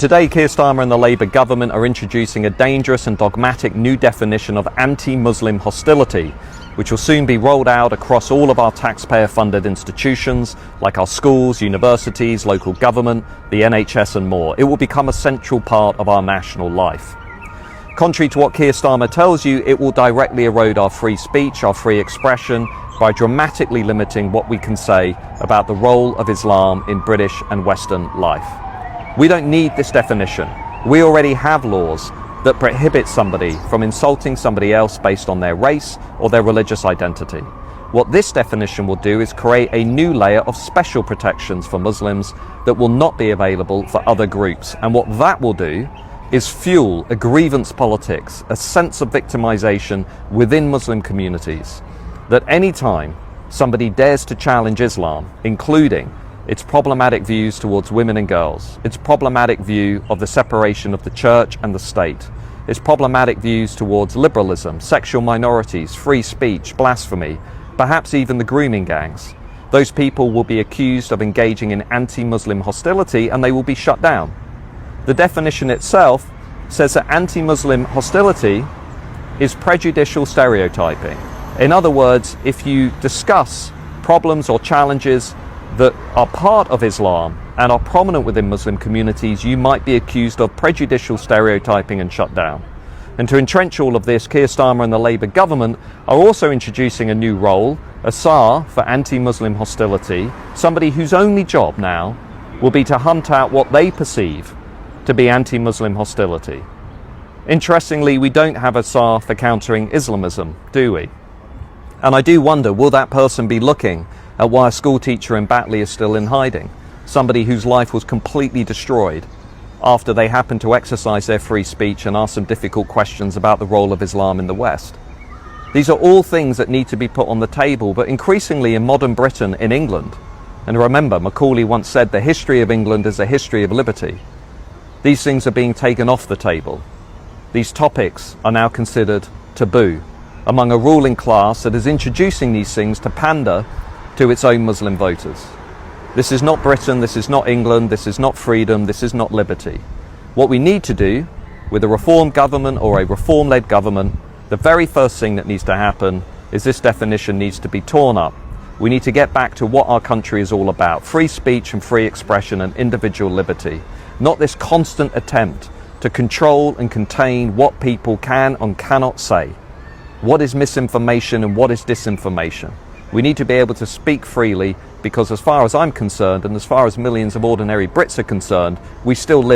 Today, Keir Starmer and the Labour government are introducing a dangerous and dogmatic new definition of anti-Muslim hostility, which will soon be rolled out across all of our taxpayer-funded institutions, like our schools, universities, local government, the NHS and more. It will become a central part of our national life. Contrary to what Keir Starmer tells you, it will directly erode our free speech, our free expression, by dramatically limiting what we can say about the role of Islam in British and Western life. We don't need this definition. We already have laws that prohibit somebody from insulting somebody else based on their race or their religious identity. What this definition will do is create a new layer of special protections for Muslims that will not be available for other groups. And what that will do is fuel a grievance politics, a sense of victimization within Muslim communities, that any time somebody dares to challenge Islam, including its problematic views towards women and girls, its problematic view of the separation of the church and the state, its problematic views towards liberalism, sexual minorities, free speech, blasphemy, perhaps even the grooming gangs, those people will be accused of engaging in anti-Muslim hostility and they will be shut down. The definition itself says that anti-Muslim hostility is prejudicial stereotyping. In other words, if you discuss problems or challenges that are part of Islam and are prominent within Muslim communities, you might be accused of prejudicial stereotyping and shut down. And to entrench all of this, Keir Starmer and the Labour government are also introducing a new role, a SAR for anti-Muslim hostility, somebody whose only job now will be to hunt out what they perceive to be anti-Muslim hostility. Interestingly, we don't have a SAR for countering Islamism, do we? And I do wonder, will that person be looking at why a school teacher in Batley is still in hiding? Somebody whose life was completely destroyed after they happened to exercise their free speech and ask some difficult questions about the role of Islam in the West. These are all things that need to be put on the table, but increasingly in modern Britain, in England. And remember, Macaulay once said, the history of England is a history of liberty. These things are being taken off the table. These topics are now considered taboo among a ruling class that is introducing these things to pander to its own Muslim voters. This is not Britain, this is not England, this is not freedom, this is not liberty. What we need to do with a reform government or a reform-led government, the very first thing that needs to happen is this definition needs to be torn up. We need to get back to what our country is all about, free speech and free expression and individual liberty, not this constant attempt to control and contain what people can and cannot say. What is misinformation and what is disinformation? We need to be able to speak freely because as far as I'm concerned and as far as millions of ordinary Brits are concerned, we still live